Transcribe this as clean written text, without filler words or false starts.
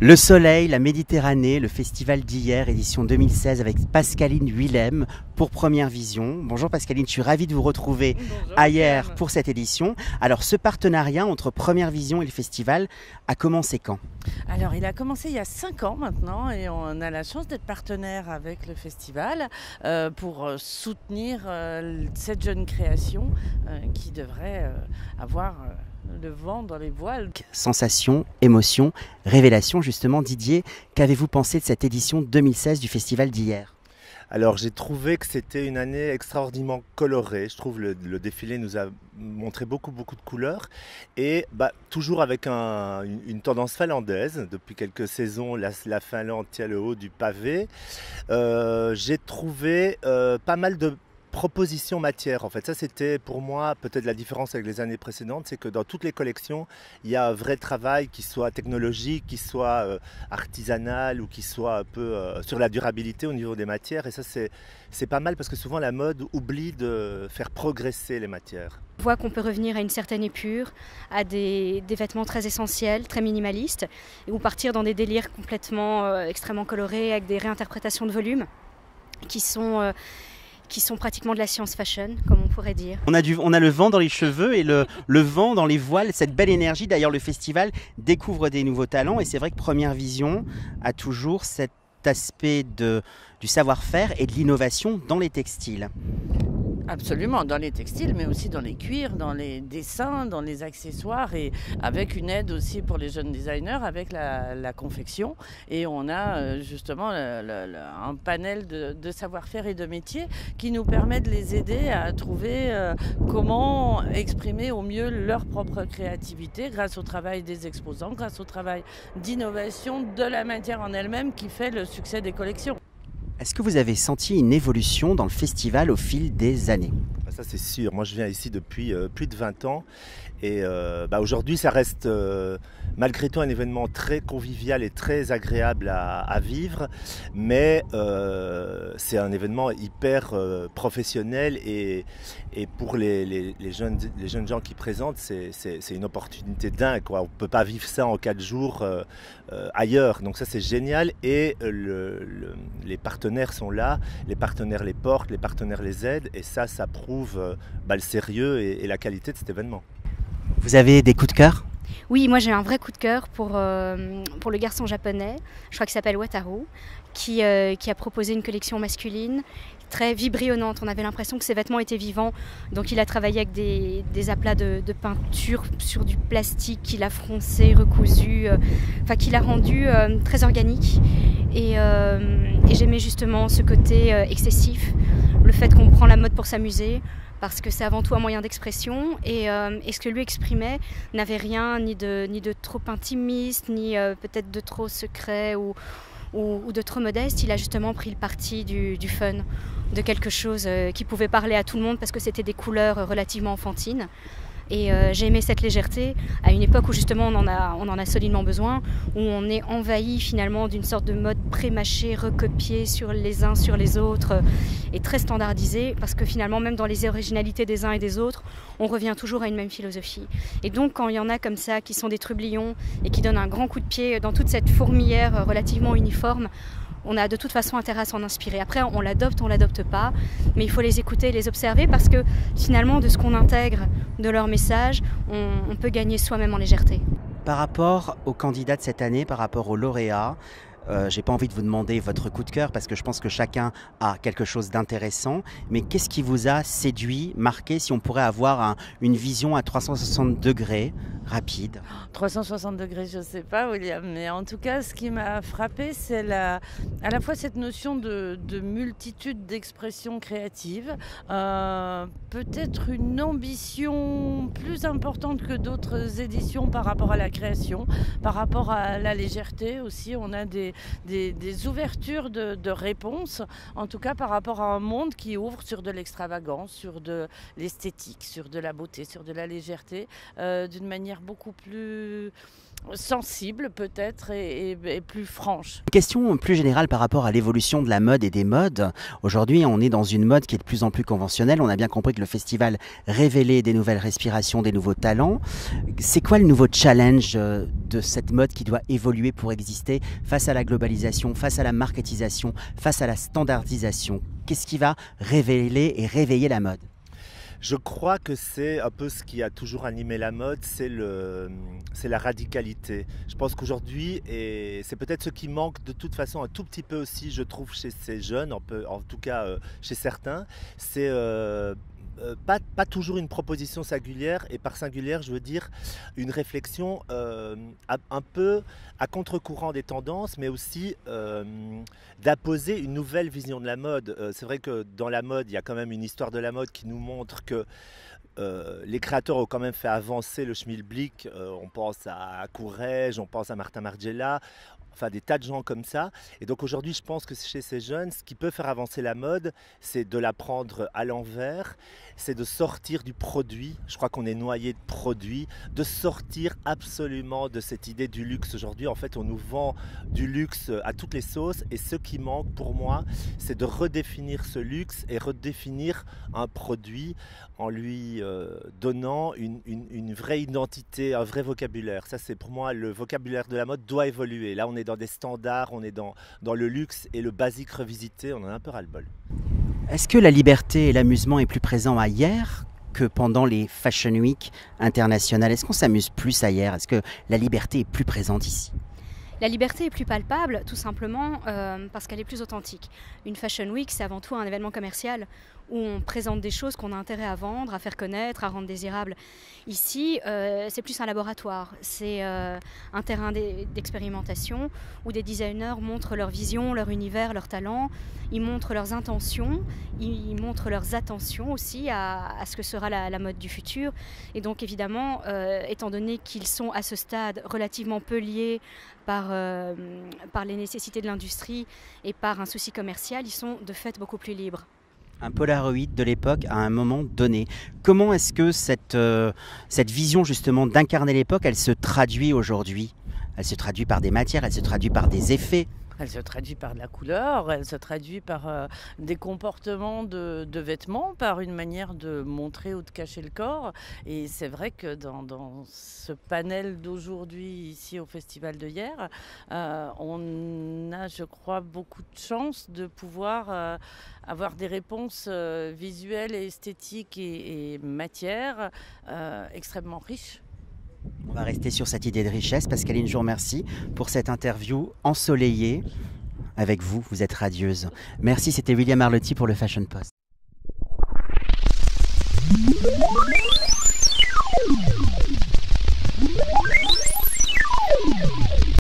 Le soleil, la Méditerranée, le festival d'hier, édition 2016 avec Pascaline Willem pour Première Vision. Bonjour Pascaline, je suis ravie de vous retrouver hier pour cette édition. Alors ce partenariat entre Première Vision et le festival a commencé quand? Alors il a commencé il y a 5 ans maintenant et on a la chance d'être partenaire avec le festival pour soutenir cette jeune création qui devrait avoir le vent dans les voiles. Sensation, émotion, révélation justement. Didier, qu'avez-vous pensé de cette édition 2016 du festival d'hier? Alors j'ai trouvé que c'était une année extraordinairement colorée. Je trouve le défilé nous a montré beaucoup de couleurs et toujours avec une tendance finlandaise. Depuis quelques saisons, la Finlande tient le haut du pavé. J'ai trouvé pas mal de propositions matière. En fait, ça c'était pour moi peut-être la différence avec les années précédentes, c'est que dans toutes les collections, il y a un vrai travail qui soit technologique, qui soit artisanal ou qui soit un peu sur la durabilité au niveau des matières. Et ça c'est pas mal parce que souvent la mode oublie de faire progresser les matières. On voit qu'on peut revenir à une certaine épure, à des vêtements très essentiels, très minimalistes, ou partir dans des délires complètement extrêmement colorés avec des réinterprétations de volumes qui sont pratiquement de la science fashion, comme on pourrait dire. On a le vent dans les cheveux et le vent dans les voiles, cette belle énergie. D'ailleurs, le festival découvre des nouveaux talents et c'est vrai que Première Vision a toujours cet aspect du savoir-faire et de l'innovation dans les textiles. Absolument, dans les textiles, mais aussi dans les cuirs, dans les dessins, dans les accessoires et avec une aide aussi pour les jeunes designers avec la confection. Et on a justement un panel de savoir-faire et de métiers qui nous permet de les aider à trouver comment exprimer au mieux leur propre créativité grâce au travail des exposants, grâce au travail d'innovation de la matière en elle-même qui fait le succès des collections. Est-ce que vous avez senti une évolution dans le festival au fil des années? Ça c'est sûr, moi je viens ici depuis plus de 20 ans et aujourd'hui ça reste malgré tout un événement très convivial et très agréable à vivre, mais c'est un événement hyper professionnel et pour les jeunes gens qui présentent, c'est une opportunité dingue, quoi. On ne peut pas vivre ça en 4 jours ailleurs, donc ça c'est génial et les partenaires sont là, les partenaires les portent, les partenaires les aident et ça prouve le sérieux et la qualité de cet événement. Vous avez des coups de cœur? Oui, moi j'ai un vrai coup de cœur pour le garçon japonais, je crois qu'il s'appelle Wataru, qui a proposé une collection masculine très vibrillonnante. On avait l'impression que ses vêtements étaient vivants, donc il a travaillé avec des aplats de peinture sur du plastique qu'il a froncé, recousu, qu'il a rendu très organique. Et j'aimais justement ce côté excessif, le fait qu'on prend la mode pour s'amuser, parce que c'est avant tout un moyen d'expression et ce que lui exprimait n'avait rien ni de trop intimiste, ni peut-être de trop secret ou de trop modeste. Il a justement pris le parti du fun, de quelque chose qui pouvait parler à tout le monde parce que c'était des couleurs relativement enfantines. Et j'ai aimé cette légèreté à une époque où justement on en a solidement besoin, où on est envahi finalement d'une sorte de mode pré-mâché, recopié sur les uns sur les autres et très standardisé, parce que finalement même dans les originalités des uns et des autres, on revient toujours à une même philosophie. Et donc quand il y en a comme ça qui sont des trublions et qui donnent un grand coup de pied dans toute cette fourmilière relativement uniforme, on a de toute façon intérêt à s'en inspirer. Après, on l'adopte pas, mais il faut les écouter et les observer parce que finalement, de ce qu'on intègre de leur message, on peut gagner soi-même en légèreté. Par rapport aux candidats de cette année, par rapport aux lauréats, j'ai pas envie de vous demander votre coup de cœur parce que je pense que chacun a quelque chose d'intéressant, mais qu'est-ce qui vous a séduit, marqué, si on pourrait avoir une vision à 360 degrés rapide? 360 degrés, je ne sais pas, William, mais en tout cas, ce qui m'a frappé, c'est à la fois cette notion de multitude d'expressions créatives, peut-être une ambition plus importante que d'autres éditions par rapport à la création, par rapport à la légèreté aussi. On a des ouvertures de réponses, en tout cas par rapport à un monde qui ouvre sur de l'extravagance, sur de l'esthétique, sur de la beauté, sur de la légèreté, d'une manière beaucoup plus sensible peut-être et plus franche. Une question plus générale par rapport à l'évolution de la mode et des modes. Aujourd'hui, on est dans une mode qui est de plus en plus conventionnelle. On a bien compris que le festival révélait des nouvelles respirations, des nouveaux talents. C'est quoi le nouveau challenge de cette mode qui doit évoluer pour exister face à la globalisation, face à la marketisation, face à la standardisation? Qu'est-ce qui va révéler et réveiller la mode? Je crois que c'est un peu ce qui a toujours animé la mode, c'est la radicalité. Je pense qu'aujourd'hui, et c'est peut-être ce qui manque de toute façon un tout petit peu aussi, je trouve, chez ces jeunes, en tout cas chez certains, c'est pas toujours une proposition singulière, et par singulière, je veux dire une réflexion un peu à contre-courant des tendances, mais aussi d'apposer une nouvelle vision de la mode. C'est vrai que dans la mode, il y a quand même une histoire de la mode qui nous montre que les créateurs ont quand même fait avancer le schmilblick. On pense à Courrèges, on pense à Martin Margiela, enfin des tas de gens comme ça. Et donc aujourd'hui, je pense que chez ces jeunes, ce qui peut faire avancer la mode, c'est de la prendre à l'envers, c'est de sortir du produit. Je crois qu'on est noyé de produits, de sortir absolument de cette idée du luxe. Aujourd'hui, en fait, on nous vend du luxe à toutes les sauces, et ce qui manque pour moi, c'est de redéfinir ce luxe et redéfinir un produit en lui donnant une vraie identité, un vrai vocabulaire. Ça, c'est pour moi, le vocabulaire de la mode doit évoluer. Là, on est dans des standards, on est dans le luxe, et le basique revisité, on en a un peu ras-le-bol. Est-ce que la liberté et l'amusement est plus présent ailleurs que pendant les Fashion Week internationales? Est-ce qu'on s'amuse plus ailleurs? Est-ce que la liberté est plus présente ici? La liberté est plus palpable, tout simplement parce qu'elle est plus authentique. Une Fashion Week, c'est avant tout un événement commercial où on présente des choses qu'on a intérêt à vendre, à faire connaître, à rendre désirables. Ici, c'est plus un laboratoire, c'est un terrain d'expérimentation où des designers montrent leur vision, leur univers, leurs talents, ils montrent leurs intentions, ils montrent leurs attentions aussi à ce que sera la mode du futur. Et donc évidemment, étant donné qu'ils sont à ce stade relativement peu liés par les nécessités de l'industrie et par un souci commercial, ils sont de fait beaucoup plus libres. Un Polaroid de l'époque à un moment donné. Comment est-ce que cette vision justement d'incarner l'époque, elle se traduit aujourd'hui? Elle se traduit par des matières, elle se traduit par des effets. Elle se traduit par de la couleur, elle se traduit par des comportements de vêtements, par une manière de montrer ou de cacher le corps. Et c'est vrai que dans ce panel d'aujourd'hui, ici au Festival de hier, on a, je crois, beaucoup de chance de pouvoir avoir des réponses visuelles et esthétiques et matières extrêmement riches. On va rester sur cette idée de richesse. Pascaline, je vous remercie pour cette interview ensoleillée avec vous. Vous êtes radieuse. Merci, c'était William Arlotti pour le Fashion Post.